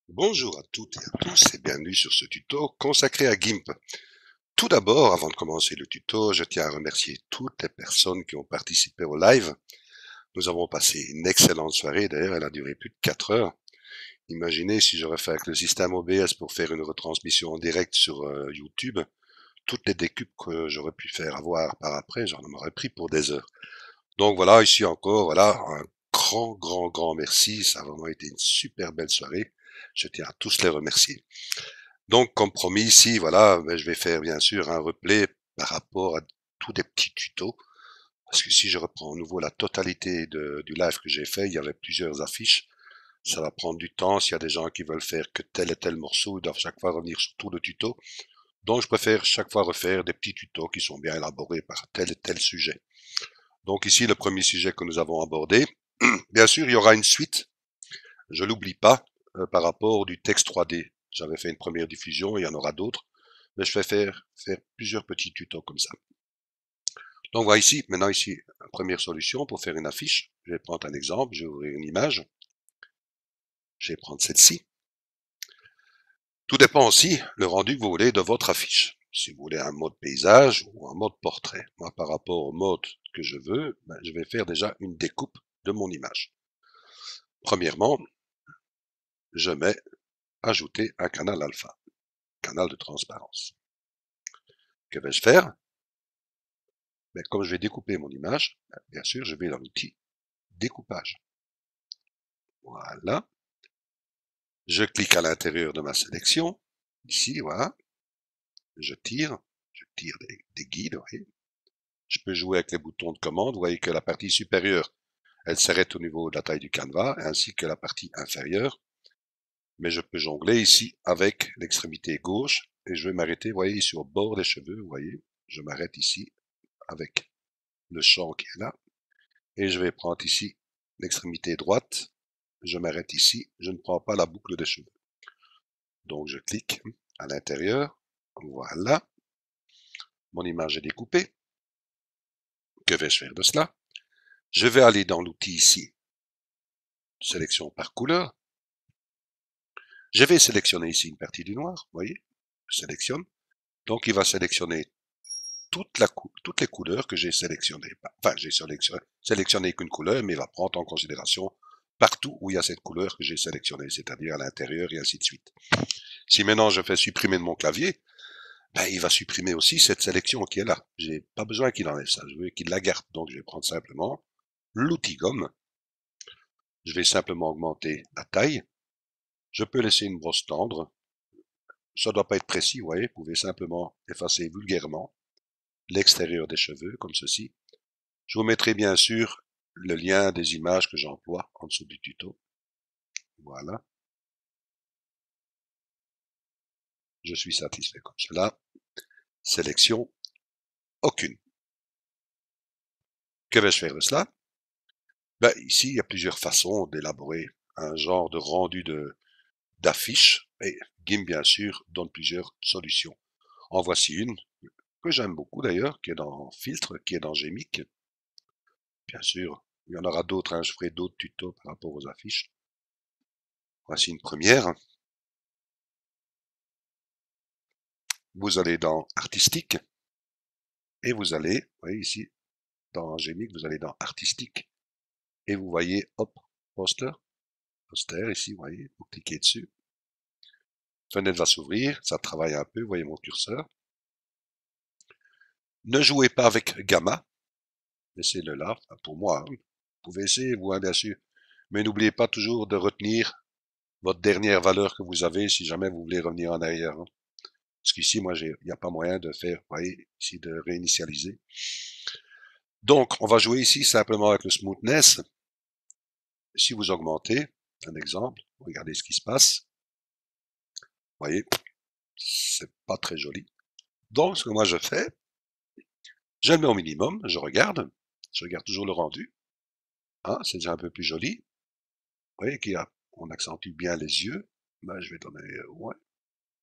Bonjour à toutes et à tous et bienvenue sur ce tuto consacré à GIMP. Tout d'abord, avant de commencer le tuto, je tiens à remercier toutes les personnes qui ont participé au live. Nous avons passé une excellente soirée, d'ailleurs elle a duré plus de 4 heures. Imaginez si j'aurais fait avec le système OBS pour faire une retransmission en direct sur YouTube, toutes les décupes que j'aurais pu faire avoir par après, j'en aurais pris pour des heures. Donc voilà, ici encore, voilà, un grand merci, ça a vraiment été une super belle soirée. Je tiens à tous les remercier. Donc, comme promis ici, voilà, je vais faire bien sûr un replay par rapport à tous des petits tutos. Parce que si je reprends à nouveau la totalité du live que j'ai fait, il y avait plusieurs affiches. Ça va prendre du temps. S'il y a des gens qui veulent faire que tel et tel morceau, ils doivent chaque fois revenir sur tout le tuto. Donc, je préfère chaque fois refaire des petits tutos qui sont bien élaborés par tel et tel sujet. Donc ici, le premier sujet que nous avons abordé. Bien sûr, il y aura une suite. Je l'oublie pas par rapport du texte 3D. J'avais fait une première diffusion, il y en aura d'autres. Mais je vais faire plusieurs petits tutos comme ça. Donc voilà ici, maintenant ici, la première solution pour faire une affiche. Je vais prendre un exemple, je vais ouvrir une image. Je vais prendre celle-ci. Tout dépend aussi le rendu que vous voulez de votre affiche. Si vous voulez un mode paysage ou un mode portrait. Moi, par rapport au mode que je veux, je vais faire déjà une découpe de mon image. Premièrement, je mets ajouter un canal alpha, canal de transparence. Que vais-je faire? Mais comme je vais découper mon image, bien sûr, je vais dans l'outil découpage. Voilà. Je clique à l'intérieur de ma sélection. Ici, voilà. Je tire des guides. Vous voyez. Je peux jouer avec les boutons de commande. Vous voyez que la partie supérieure, elle s'arrête au niveau de la taille du canevas, ainsi que la partie inférieure. Mais je peux jongler ici avec l'extrémité gauche et je vais m'arrêter, vous voyez, ici au bord des cheveux. Vous voyez, je m'arrête ici avec le champ qui est là. Et je vais prendre ici l'extrémité droite. Je m'arrête ici. Je ne prends pas la boucle des cheveux. Donc je clique à l'intérieur. Voilà. Mon image est découpée. Que vais-je faire de cela? Je vais aller dans l'outil ici. Sélection par couleur. Je vais sélectionner ici une partie du noir. Vous voyez? Je sélectionne. Donc il va sélectionner toutes les couleurs que j'ai sélectionnées. Enfin, j'ai sélectionné qu'une couleur, mais il va prendre en considération partout où il y a cette couleur que j'ai sélectionnée, c'est-à-dire à l'intérieur et ainsi de suite. Si maintenant je fais supprimer de mon clavier, il va supprimer aussi cette sélection qui est là. J'ai pas besoin qu'il enlève ça, je veux qu'il la garde. Donc je vais prendre simplement l'outil gomme. Je vais simplement augmenter la taille. Je peux laisser une brosse tendre. Ça doit pas être précis, vous voyez. Vous pouvez simplement effacer vulgairement l'extérieur des cheveux, comme ceci. Je vous mettrai bien sûr le lien des images que j'emploie en dessous du tuto. Voilà. Je suis satisfait comme cela. Sélection, aucune. Que vais-je faire de cela? Ici, il y a plusieurs façons d'élaborer un genre de rendu d'affiche et GIMP, bien sûr, donne plusieurs solutions. En voici une que j'aime beaucoup d'ailleurs, qui est dans Filtre, qui est dans Gmic. Bien sûr, il y en aura d'autres, hein, je ferai d'autres tutos par rapport aux affiches. Voici une première. Vous allez dans Artistique et vous allez, vous voyez ici, dans Gmic, vous allez dans Artistique et vous voyez, hop, Poster, ici, vous voyez, vous cliquez dessus. Fenêtre va s'ouvrir, ça travaille un peu, vous voyez mon curseur. Ne jouez pas avec Gamma, laissez-le là, pour moi. Hein. Vous pouvez essayer, vous, hein, bien sûr. Mais n'oubliez pas toujours de retenir votre dernière valeur que vous avez si jamais vous voulez revenir en arrière. Hein. Parce qu'ici, moi, il n'y a pas moyen de faire, vous voyez, ici, de réinitialiser. Donc, on va jouer ici simplement avec le smoothness. Si vous augmentez, un exemple, regardez ce qui se passe. Vous voyez, c'est pas très joli. Donc, ce que moi je fais, je le mets au minimum, je regarde toujours le rendu. Hein, c'est déjà un peu plus joli. Vous voyez qu'on accentue bien les yeux. Je vais donner, ouais,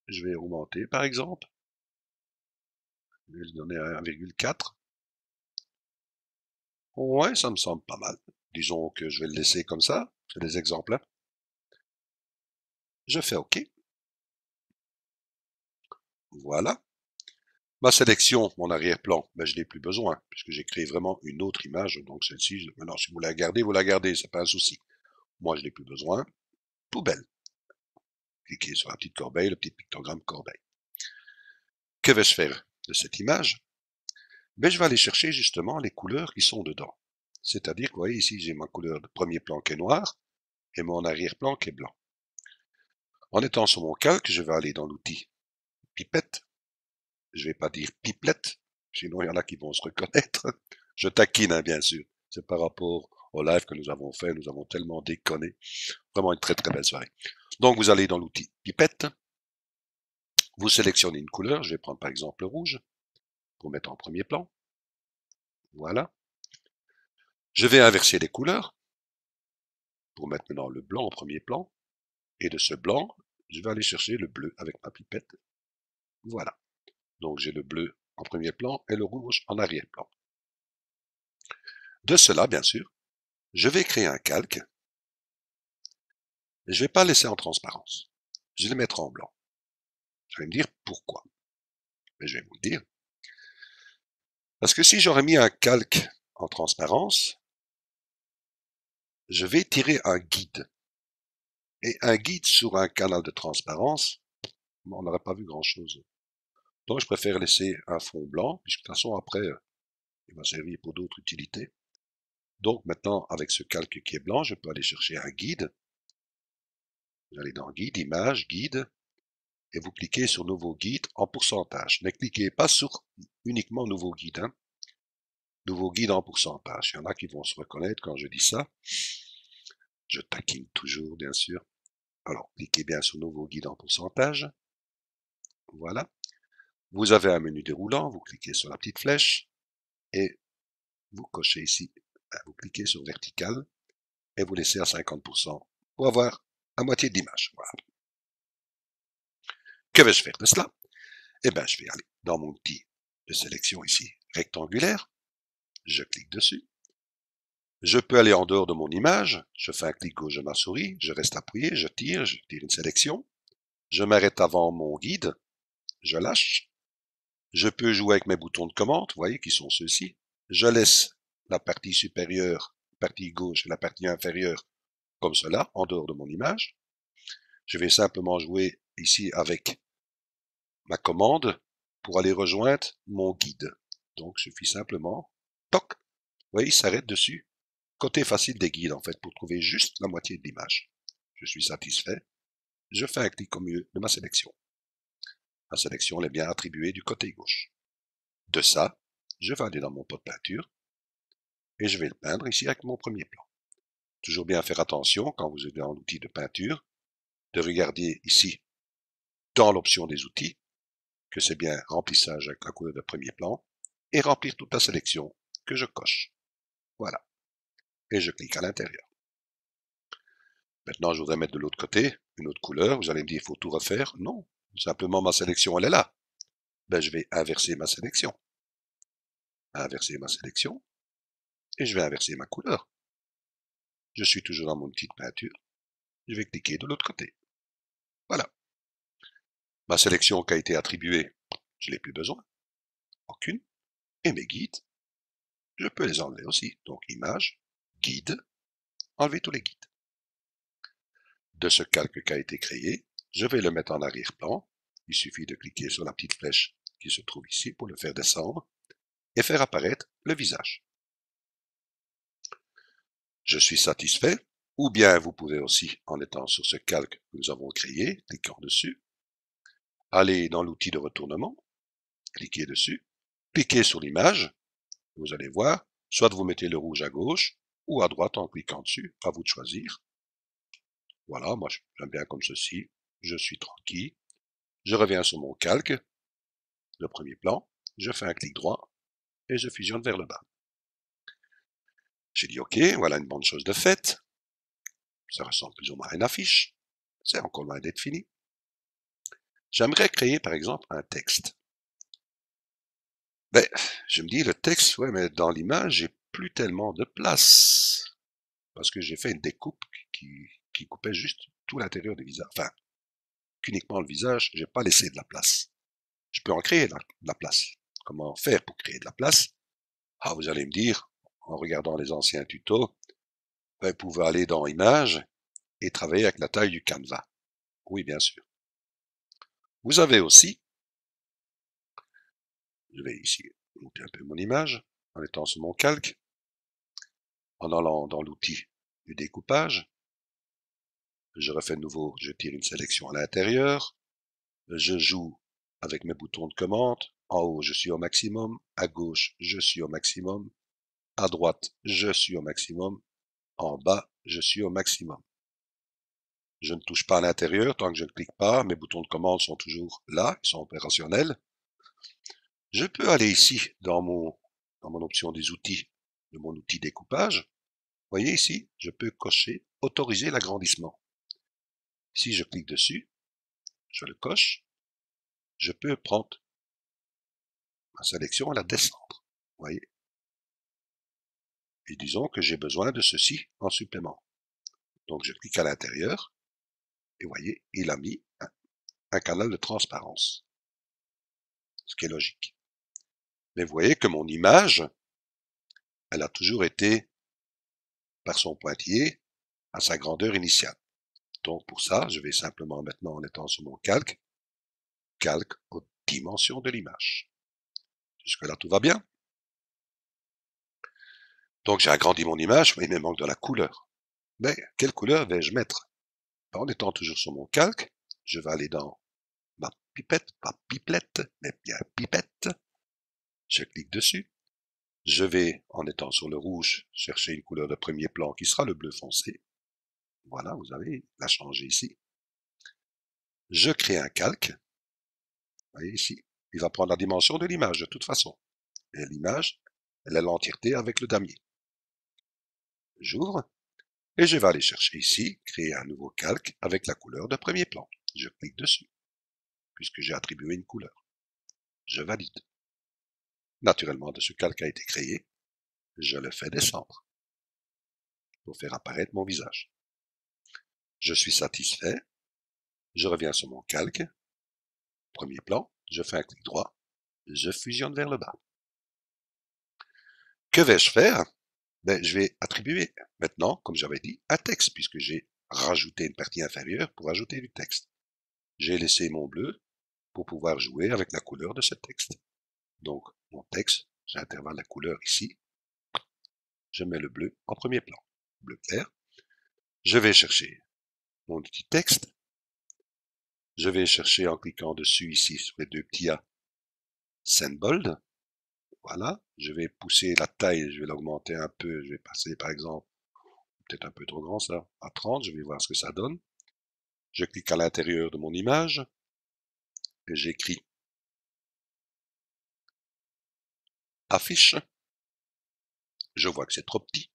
je vais augmenter par exemple. Je vais lui donner 1,4. Ouais, ça me semble pas mal. Disons que je vais le laisser comme ça. C'est des exemples. Hein. Je fais OK. Voilà. Ma sélection, mon arrière-plan, ben, je n'ai plus besoin, puisque j'ai créé vraiment une autre image. Donc celle-ci, maintenant, si vous la gardez, c'est pas un souci. Moi, je n'ai plus besoin. Poubelle. Cliquez sur la petite corbeille, le petit pictogramme corbeille. Que vais-je faire de cette image? Ben, je vais aller chercher justement les couleurs qui sont dedans. C'est-à-dire que vous voyez ici, j'ai ma couleur de premier plan qui est noir et mon arrière-plan qui est blanc. En étant sur mon calque, je vais aller dans l'outil pipette. Je vais pas dire pipelette, sinon il y en a qui vont se reconnaître. Je taquine, hein, bien sûr. C'est par rapport au live que nous avons fait. Nous avons tellement déconné. Vraiment une très très belle soirée. Donc vous allez dans l'outil pipette. Vous sélectionnez une couleur. Je vais prendre par exemple le rouge pour mettre en premier plan. Voilà. Je vais inverser les couleurs pour mettre maintenant le blanc en premier plan. Et de ce blanc, je vais aller chercher le bleu avec ma pipette. Voilà. Donc j'ai le bleu en premier plan et le rouge en arrière-plan. De cela, bien sûr, je vais créer un calque. Je ne vais pas laisser en transparence. Je vais le mettre en blanc. Vous allez me dire pourquoi. Mais je vais vous le dire. Parce que si j'aurais mis un calque en transparence, je vais tirer un guide. Et un guide sur un canal de transparence, on n'aurait pas vu grand-chose. Donc je préfère laisser un fond blanc, puisque de toute façon après, il va servir pour d'autres utilités. Donc maintenant, avec ce calque qui est blanc, je peux aller chercher un guide. Vous allez dans Guide, Images, Guide, et vous cliquez sur Nouveau guide en pourcentage. Ne cliquez pas sur uniquement Nouveau guide. Hein. Nouveau guide en pourcentage. Il y en a qui vont se reconnaître quand je dis ça. Je taquine toujours, bien sûr. Alors, cliquez bien sur Nouveau guide en pourcentage. Voilà. Vous avez un menu déroulant, vous cliquez sur la petite flèche et vous cochez ici. Vous cliquez sur Vertical et vous laissez à 50% pour avoir la moitié de l'image. Voilà. Que vais-je faire de cela? Eh bien, je vais aller dans mon outil de sélection ici, rectangulaire. Je clique dessus. Je peux aller en dehors de mon image. Je fais un clic gauche de ma souris. Je reste appuyé. Je tire une sélection. Je m'arrête avant mon guide. Je lâche. Je peux jouer avec mes boutons de commande, vous voyez, qui sont ceux-ci. Je laisse la partie supérieure, partie gauche et la partie inférieure comme cela, en dehors de mon image. Je vais simplement jouer ici avec ma commande pour aller rejoindre mon guide. Donc, il suffit simplement, toc, vous voyez, il s'arrête dessus. Côté facile des guides, en fait, pour trouver juste la moitié de l'image. Je suis satisfait. Je fais un clic au milieu de ma sélection. Ma sélection est bien attribuée du côté gauche. De ça, je vais aller dans mon pot de peinture et je vais le peindre ici avec mon premier plan. Toujours bien faire attention quand vous êtes dans l'outil de peinture, de regarder ici, dans l'option des outils, que c'est bien remplissage avec la couleur de premier plan et remplir toute la sélection que je coche. Voilà. Et je clique à l'intérieur. Maintenant, je voudrais mettre de l'autre côté une autre couleur. Vous allez me dire, il faut tout refaire. Non. Simplement, ma sélection, elle est là. Ben, je vais inverser ma sélection. Inverser ma sélection. Et je vais inverser ma couleur. Je suis toujours dans mon outil de peinture. Je vais cliquer de l'autre côté. Voilà. Ma sélection qui a été attribuée, je n'ai plus besoin. Aucune. Et mes guides, je peux les enlever aussi. Donc, image, guide, enlever tous les guides. De ce calque qui a été créé, je vais le mettre en arrière-plan. Il suffit de cliquer sur la petite flèche qui se trouve ici pour le faire descendre et faire apparaître le visage. Je suis satisfait, ou bien vous pouvez aussi, en étant sur ce calque que nous avons créé, cliquant dessus, aller dans l'outil de retournement, cliquez dessus, cliquez sur l'image, vous allez voir, soit vous mettez le rouge à gauche ou à droite en cliquant dessus, à vous de choisir. Voilà, moi j'aime bien comme ceci, je suis tranquille. Je reviens sur mon calque, le premier plan, je fais un clic droit et je fusionne vers le bas. J'ai dit OK, voilà une bonne chose de faite. Ça ressemble plus ou moins à une affiche. C'est encore loin d'être fini. J'aimerais créer par exemple un texte. Ben, je me dis le texte, ouais, mais dans l'image, j'ai plus tellement de place. Parce que j'ai fait une découpe qui coupait juste tout l'intérieur du visage. Enfin, qu'uniquement le visage, j'ai pas laissé de la place. Je peux en créer de la place. Comment faire pour créer de la place? Ah, vous allez me dire, en regardant les anciens tutos, vous pouvez aller dans Images et travailler avec la taille du canevas. Oui, bien sûr. Vous avez aussi, je vais ici monter un peu mon image, en étant sur mon calque, en allant dans l'outil du découpage. Je refais de nouveau, je tire une sélection à l'intérieur, je joue avec mes boutons de commande, en haut je suis au maximum, à gauche je suis au maximum, à droite je suis au maximum, en bas je suis au maximum. Je ne touche pas à l'intérieur tant que je ne clique pas, mes boutons de commande sont toujours là, ils sont opérationnels. Je peux aller ici dans mon option des outils, de mon outil découpage. Vous voyez ici, je peux cocher autoriser l'agrandissement. Si je clique dessus, je le coche, je peux prendre ma sélection et la descendre. Vous voyez. Et disons que j'ai besoin de ceci en supplément. Donc je clique à l'intérieur, et vous voyez, il a mis un canal de transparence. Ce qui est logique. Mais vous voyez que mon image, elle a toujours été, par son pointillé, à sa grandeur initiale. Donc pour ça, je vais simplement maintenant, en étant sur mon calque aux dimensions de l'image. Jusque-là, tout va bien. Donc j'ai agrandi mon image, mais il me manque de la couleur. Mais quelle couleur vais-je mettre? En étant toujours sur mon calque, je vais aller dans ma pipette, pas pipelette, mais bien pipette. Je clique dessus. Je vais, en étant sur le rouge, chercher une couleur de premier plan qui sera le bleu foncé. Voilà, vous avez la changé ici. Je crée un calque. Vous voyez ici, il va prendre la dimension de l'image de toute façon. Et l'image, elle est l'entièreté avec le damier. J'ouvre et je vais aller chercher ici, créer un nouveau calque avec la couleur de premier plan. Je clique dessus, puisque j'ai attribué une couleur. Je valide. Naturellement, de ce calque a été créé, je le fais descendre pour faire apparaître mon visage. Je suis satisfait, je reviens sur mon calque, premier plan, je fais un clic droit, je fusionne vers le bas. Que vais-je faire? Je vais attribuer maintenant, comme j'avais dit, un texte, puisque j'ai rajouté une partie inférieure pour ajouter du texte. J'ai laissé mon bleu pour pouvoir jouer avec la couleur de ce texte. Donc, mon texte, j'intervalle la couleur ici. Je mets le bleu en premier plan, bleu clair. Je vais chercher mon petit texte. Je vais chercher en cliquant dessus ici sur les deux petits A, Sandbold. Voilà. Je vais pousser la taille, je vais l'augmenter un peu. Je vais passer par exemple, peut-être un peu trop grand ça, à 30. Je vais voir ce que ça donne. Je clique à l'intérieur de mon image et j'écris affiche. Je vois que c'est trop petit.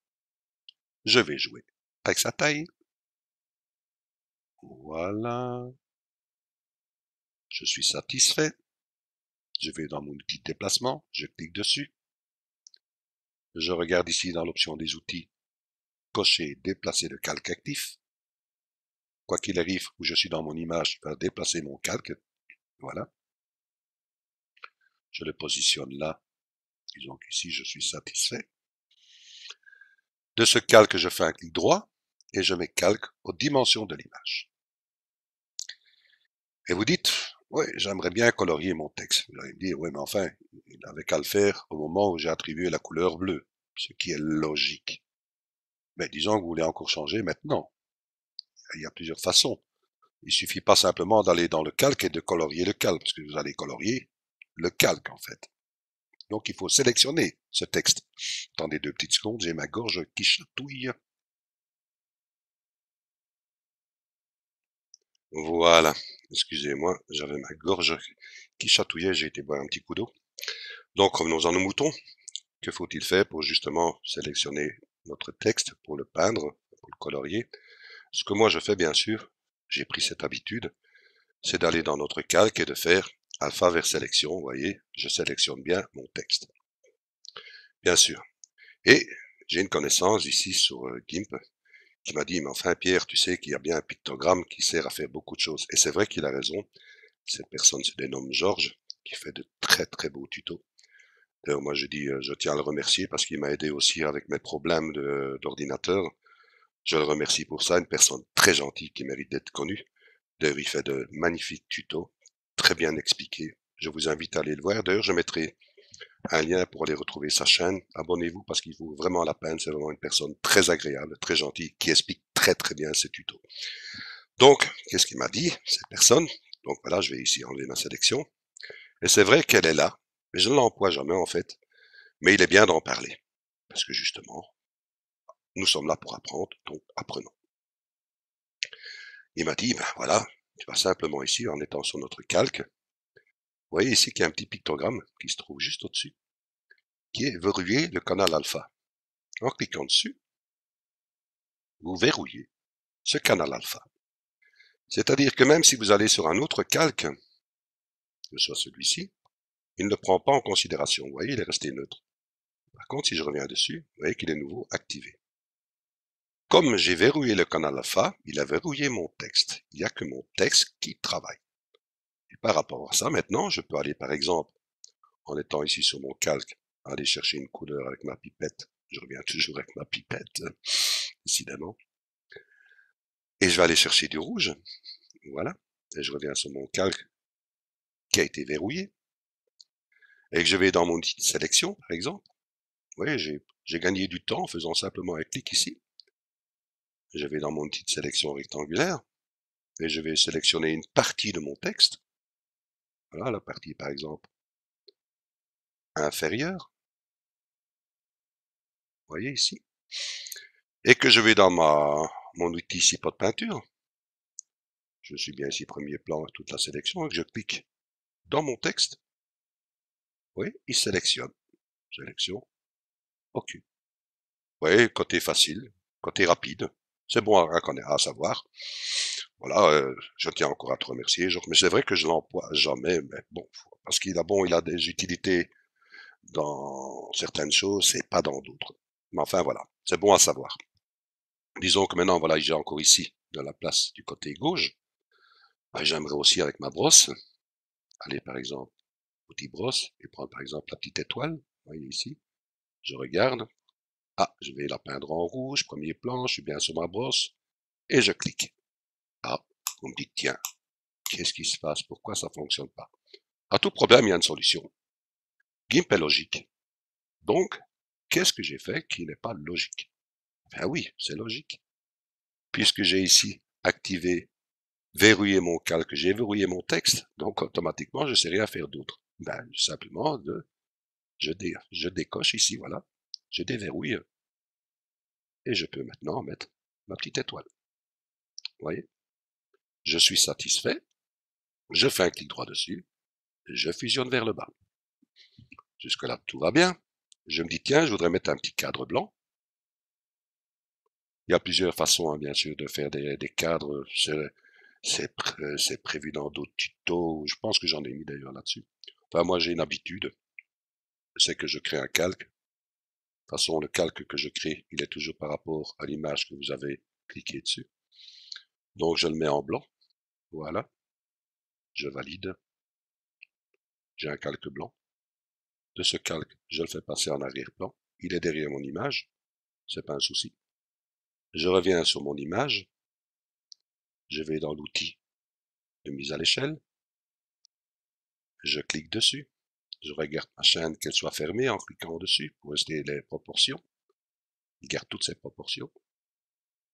Je vais jouer avec sa taille. Voilà. Je suis satisfait. Je vais dans mon outil de déplacement, je clique dessus. Je regarde ici dans l'option des outils, cocher déplacer le calque actif. Quoi qu'il arrive, où je suis dans mon image, je vais déplacer mon calque. Voilà. Je le positionne là. Disons qu'ici, je suis satisfait. De ce calque, je fais un clic droit et je mets calque aux dimensions de l'image. Et vous dites, oui, j'aimerais bien colorier mon texte. Vous allez me dire, oui, mais enfin, il n'avait qu'à le faire au moment où j'ai attribué la couleur bleue, ce qui est logique. Mais disons que vous voulez encore changer maintenant. Il y a plusieurs façons. Il suffit pas simplement d'aller dans le calque et de colorier le calque, parce que vous allez colorier le calque en fait. Donc il faut sélectionner ce texte. Attendez 2 petites secondes, j'ai ma gorge qui chatouille. Voilà, excusez-moi, j'avais ma gorge qui chatouillait, j'ai été boire un petit coup d'eau. Donc revenons à nos moutons. Que faut-il faire pour justement sélectionner notre texte, pour le peindre, pour le colorier? Ce que moi je fais bien sûr, j'ai pris cette habitude, c'est d'aller dans notre calque et de faire alpha vers sélection, vous voyez, je sélectionne bien mon texte. Bien sûr. Et j'ai une connaissance ici sur GIMP qui m'a dit, mais enfin Pierre, tu sais qu'il y a bien un pictogramme qui sert à faire beaucoup de choses. Et c'est vrai qu'il a raison. Cette personne se dénomme Georges, qui fait de très très beaux tutos. D'ailleurs, moi je dis, je tiens à le remercier parce qu'il m'a aidé aussi avec mes problèmes d'ordinateur. Je le remercie pour ça, une personne très gentille qui mérite d'être connue. D'ailleurs, il fait de magnifiques tutos, très bien expliqués. Je vous invite à aller le voir. D'ailleurs, je mettrai un lien pour aller retrouver sa chaîne. Abonnez-vous parce qu'il vaut vraiment la peine. C'est vraiment une personne très agréable, très gentille, qui explique très très bien ses tutos. Donc, qu'est-ce qu'il m'a dit, cette personne? Donc voilà, je vais ici enlever ma sélection. Et c'est vrai qu'elle est là, mais je ne l'emploie jamais en fait. Mais il est bien d'en parler. Parce que justement, nous sommes là pour apprendre, donc apprenons. Il m'a dit, ben voilà, tu vas simplement ici, en étant sur notre calque, vous voyez ici qu'il y a un petit pictogramme qui se trouve juste au-dessus, qui est verrouiller le canal alpha. En cliquant dessus, vous verrouillez ce canal alpha. C'est-à-dire que même si vous allez sur un autre calque, que ce soit celui-ci, il ne le prend pas en considération. Vous voyez, il est resté neutre. Par contre, si je reviens dessus, vous voyez qu'il est nouveau activé. Comme j'ai verrouillé le canal alpha, il a verrouillé mon texte. Il n'y a que mon texte qui travaille. Et par rapport à ça, maintenant, je peux aller, par exemple, en étant ici sur mon calque, aller chercher une couleur avec ma pipette. Je reviens toujours avec ma pipette, décidément. Et je vais aller chercher du rouge. Voilà. Et je reviens sur mon calque qui a été verrouillé. Et que je vais dans mon outil de sélection, par exemple. Vous voyez, j'ai gagné du temps en faisant simplement un clic ici. Je vais dans mon outil de sélection rectangulaire. Et je vais sélectionner une partie de mon texte. Voilà, la partie, par exemple, inférieure. Vous voyez ici. Et que je vais dans mon outil ici, pot de peinture. Je suis bien ici, premier plan, toute la sélection, et que je clique dans mon texte. Oui, il sélectionne. Sélection. OK. Vous voyez, côté facile, côté rapide. C'est bon à savoir. Voilà, je tiens encore à te remercier. Mais c'est vrai que je l'emploie jamais, mais bon, parce qu'il a des utilités dans certaines choses et pas dans d'autres. Mais enfin, voilà, c'est bon à savoir. Disons que maintenant, voilà, j'ai encore ici de la place du côté gauche. J'aimerais aussi avec ma brosse, aller par exemple, outil brosse, et prendre par exemple la petite étoile, vous voyez ici, je regarde, je vais la peindre en rouge, premier plan, je suis bien sur ma brosse, et je clique. Vous me dites, tiens, qu'est-ce qui se passe, pourquoi ça fonctionne pas? À tout problème, il y a une solution. GIMP est logique. Donc, qu'est-ce que j'ai fait qui n'est pas logique? Ben oui, c'est logique. Puisque j'ai ici activé, verrouillé mon calque, j'ai verrouillé mon texte, donc automatiquement, je ne sais rien faire d'autre. Ben, simplement, je décoche ici, voilà, je déverrouille, et je peux maintenant mettre ma petite étoile. Vous voyez? Je suis satisfait, je fais un clic droit dessus, je fusionne vers le bas. Jusque-là, tout va bien. Je me dis, tiens, je voudrais mettre un petit cadre blanc. Il y a plusieurs façons, hein, bien sûr, de faire des cadres. C'est prévu dans d'autres tutos. Je pense que j'en ai mis d'ailleurs là-dessus. Enfin, moi, j'ai une habitude. C'est que je crée un calque. De toute façon, le calque que je crée, il est toujours par rapport à l'image que vous avez cliqué dessus. Donc, je le mets en blanc. Voilà. Je valide. J'ai un calque blanc. De ce calque, je le fais passer en arrière-plan. Il est derrière mon image. C'est pas un souci. Je reviens sur mon image. Je vais dans l'outil de mise à l'échelle. Je clique dessus. Je regarde ma chaîne qu'elle soit fermée en cliquant dessus pour rester les proportions. Il garde toutes ses proportions.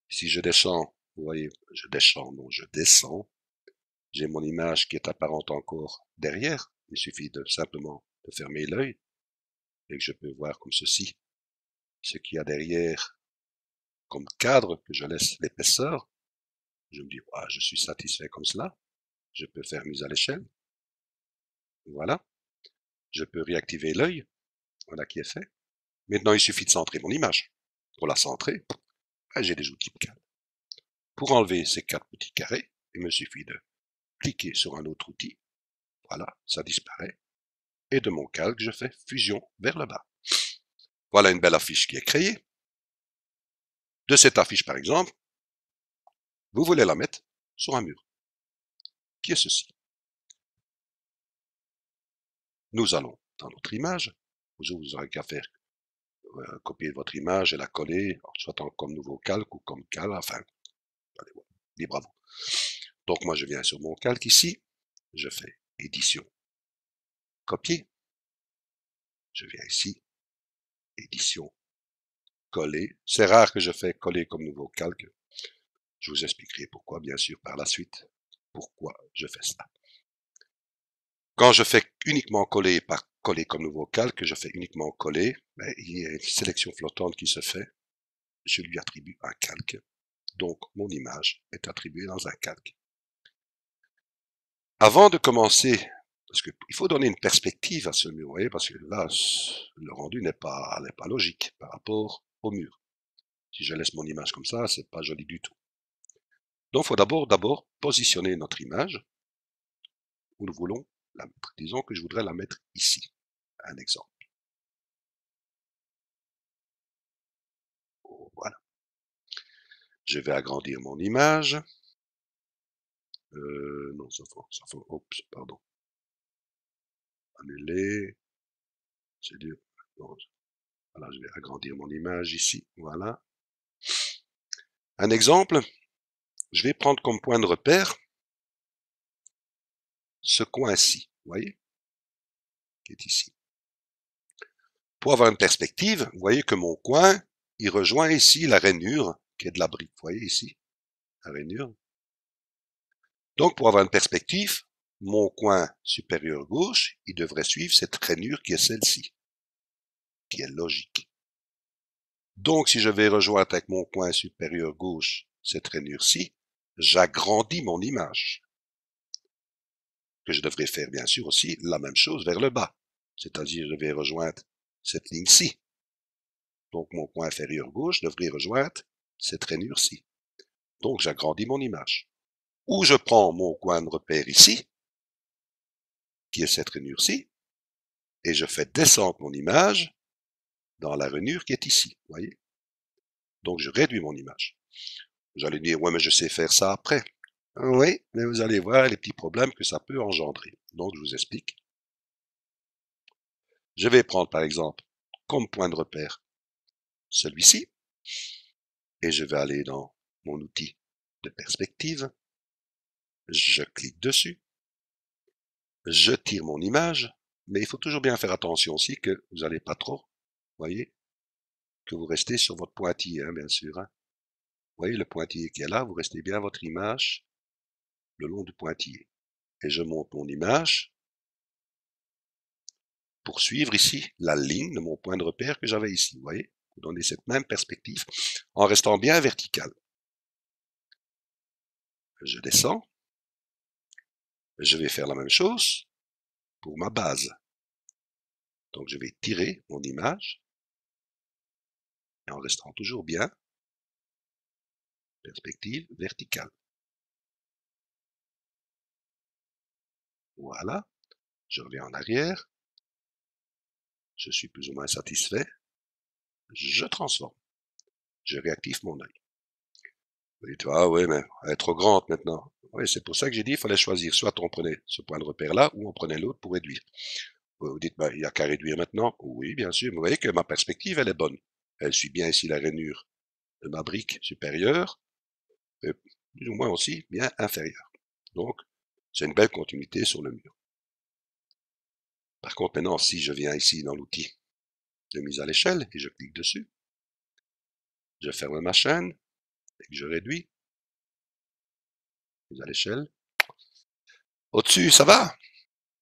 Si je descends, vous voyez, je descends. J'ai mon image qui est apparente encore derrière. Il suffit simplement de fermer l'œil et que je peux voir comme ceci ce qu'il y a derrière comme cadre, que je laisse l'épaisseur. Je me dis, je suis satisfait comme cela. Je peux faire mise à l'échelle. Voilà. Je peux réactiver l'œil. Voilà qui est fait. Maintenant, il suffit de centrer mon image. Pour la centrer, j'ai des outils de calque. Pour enlever ces 4 petits carrés, il me suffit de cliquer sur un autre outil. Voilà, ça disparaît. Et de mon calque, je fais fusion vers le bas. Voilà une belle affiche qui est créée. De cette affiche, par exemple, Vous voulez la mettre sur un mur, qui est ceci. Nous allons dans notre image, vous aurez qu'à faire copier votre image et la coller, soit comme nouveau calque ou comme calque, enfin, allez, bon, libre à vous. Donc moi je viens sur mon calque ici, je fais édition, copier, je viens ici, édition, coller. C'est rare que je fais coller comme nouveau calque. Je vous expliquerai pourquoi, bien sûr, par la suite, pourquoi je fais ça. Quand je fais uniquement coller par coller comme nouveau calque, je fais uniquement coller, ben, il y a une sélection flottante qui se fait. Je lui attribue un calque. Donc, mon image est attribuée dans un calque. Avant de commencer, parce qu'il faut donner une perspective à ce mur, vous voyez, parce que là, le rendu n'est pas logique par rapport au mur. Si je laisse mon image comme ça, c'est pas joli du tout. Donc, il faut d'abord positionner notre image où nous voulons la mettre. Disons que je voudrais la mettre ici. Un exemple. Voilà. Je vais agrandir mon image. Non, ça faut, oups, pardon. Annuler. C'est dur. Non, voilà, je vais agrandir mon image ici. Voilà. Un exemple. Je vais prendre comme point de repère ce coin-ci, vous voyez, qui est ici. Pour avoir une perspective, vous voyez que mon coin, il rejoint ici la rainure qui est de la brique. Vous voyez ici, la rainure. Donc, pour avoir une perspective, mon coin supérieur gauche, il devrait suivre cette rainure qui est celle-ci, qui est logique. Donc, si je vais rejoindre avec mon coin supérieur gauche cette rainure-ci, j'agrandis mon image. Que je devrais faire, bien sûr, aussi la même chose vers le bas. C'est-à-dire, je vais rejoindre cette ligne-ci. Donc, mon coin inférieur gauche devrait rejoindre cette rainure-ci. Donc, j'agrandis mon image. Ou je prends mon coin de repère ici, qui est cette rainure-ci, et je fais descendre mon image dans la rainure qui est ici, vous voyez. Donc, je réduis mon image. Vous allez dire, ouais, mais je sais faire ça après. Oui, mais vous allez voir les petits problèmes que ça peut engendrer. Donc, je vous explique. Je vais prendre, par exemple, comme point de repère, celui-ci, et je vais aller dans mon outil de perspective. Je clique dessus. Je tire mon image, mais il faut toujours bien faire attention aussi que vous n'allez pas trop, voyez, que vous restez sur votre pointillé, hein, bien sûr. Hein. Vous voyez le pointillé qui est là, vous restez bien votre image le long du pointillé. Et je monte mon image pour suivre ici la ligne de mon point de repère que j'avais ici, vous voyez, pour donner cette même perspective, en restant bien vertical. Je descends, je vais faire la même chose pour ma base. Donc je vais tirer mon image, et en restant toujours bien, perspective verticale. Voilà, je reviens en arrière, je suis plus ou moins satisfait, je transforme, je réactive mon œil. Vous dites, ah oui, mais elle est trop grande maintenant. Oui, c'est pour ça que j'ai dit, il fallait choisir, soit on prenait ce point de repère-là, ou on prenait l'autre pour réduire. Vous dites, ben, il n'y a qu'à réduire maintenant. Oui, bien sûr, mais vous voyez que ma perspective, elle est bonne. Elle suit bien ici la rainure de ma brique supérieure, et plus ou moins aussi bien inférieure. Donc, c'est une belle continuité sur le mur. Par contre, maintenant, si je viens ici dans l'outil de mise à l'échelle, et je clique dessus, je ferme ma chaîne, et que je réduis, mise à l'échelle. Au-dessus, ça va,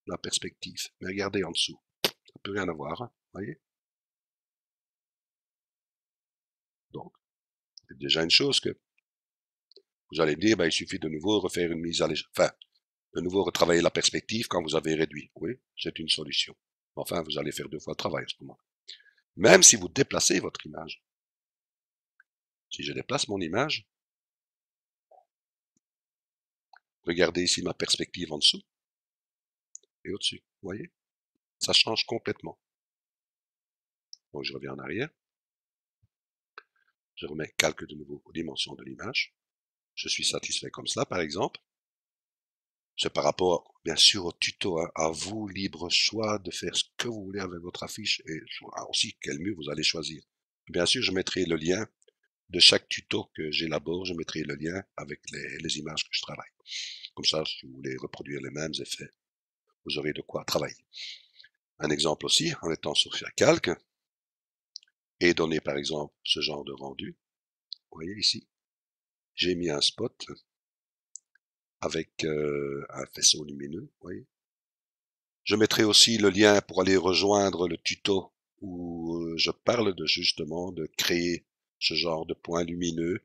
la perspective. Mais regardez en dessous, ça ne peut rien avoir, hein, voyez. Donc, c'est déjà une chose que vous allez me dire, ben, il suffit de nouveau refaire une mise à l'échelle, enfin, de nouveau retravailler la perspective quand vous avez réduit. Oui, c'est une solution. Enfin, vous allez faire 2 fois le travail à ce moment. Même si vous déplacez votre image. Si je déplace mon image, regardez ici ma perspective en dessous et au-dessus. Vous voyez? Ça change complètement. Donc, je reviens en arrière. Je remets calque de nouveau aux dimensions de l'image. Je suis satisfait comme cela, par exemple. C'est par rapport, bien sûr, au tuto, hein. À vous, libre choix de faire ce que vous voulez avec votre affiche et aussi quel mur vous allez choisir. Bien sûr, je mettrai le lien de chaque tuto que j'élabore, je mettrai le lien avec les images que je travaille. Comme ça, si vous voulez reproduire les mêmes effets, vous aurez de quoi travailler. Un exemple aussi, en étant sur Calque, et donner par exemple ce genre de rendu. Vous voyez ici, j'ai mis un spot avec un faisceau lumineux. Vous voyez. Je mettrai aussi le lien pour aller rejoindre le tuto où je parle de justement de créer ce genre de point lumineux,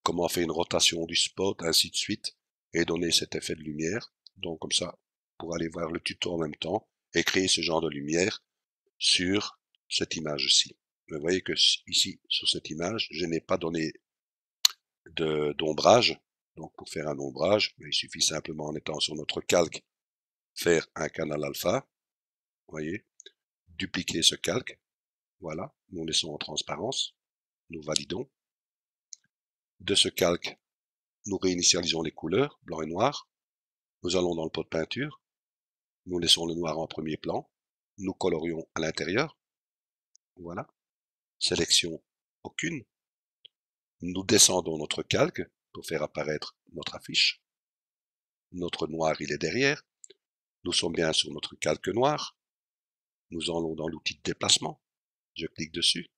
comment faire une rotation du spot, ainsi de suite, et donner cet effet de lumière. Donc comme ça, pour aller voir le tuto en même temps et créer ce genre de lumière sur cette image-ci. Vous voyez que ici, sur cette image, je n'ai pas donné d'ombrage. Donc pour faire un ombrage, il suffit simplement en étant sur notre calque, faire un canal alpha. Vous voyez, dupliquer ce calque. Voilà, nous laissons en transparence. Nous validons. De ce calque, nous réinitialisons les couleurs, blanc et noir. Nous allons dans le pot de peinture. Nous laissons le noir en premier plan. Nous colorions à l'intérieur. Voilà. Sélection aucune. Nous descendons notre calque pour faire apparaître notre affiche. Notre noir, il est derrière. Nous sommes bien sur notre calque noir. Nous allons dans l'outil de déplacement. Je clique dessus.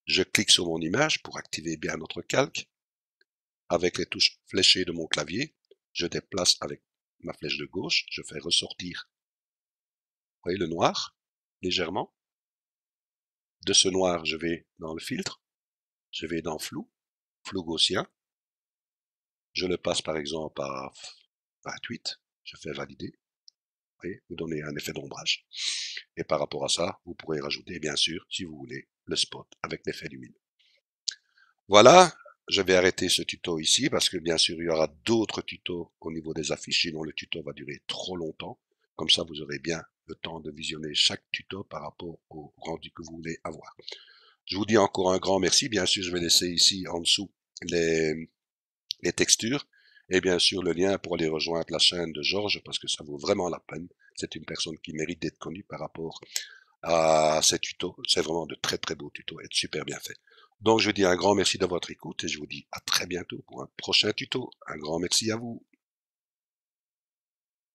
Je clique sur mon image pour activer bien notre calque. Avec les touches fléchées de mon clavier, je déplace avec ma flèche de gauche. Je fais ressortir, vous voyez, le noir, légèrement. De ce noir, je vais dans le filtre. Je vais dans flou, flou gaussien. Je le passe par exemple à 28. Je fais valider. Vous voyez, vous donnez un effet d'ombrage. Et par rapport à ça, vous pourrez rajouter, bien sûr, si vous voulez, le spot avec l'effet lumineux. Voilà, je vais arrêter ce tuto ici parce que bien sûr, il y aura d'autres tutos au niveau des affiches, sinon le tuto va durer trop longtemps. Comme ça, vous aurez bien le temps de visionner chaque tuto par rapport au rendu que vous voulez avoir. Je vous dis encore un grand merci. Bien sûr, je vais laisser ici en dessous les textures et bien sûr le lien pour aller rejoindre la chaîne de Georges parce que ça vaut vraiment la peine. C'est une personne qui mérite d'être connue par rapport à ces tutos. C'est vraiment de très très beaux tutos et super bien fait. Donc je vous dis un grand merci de votre écoute et je vous dis à très bientôt pour un prochain tuto. Un grand merci à vous.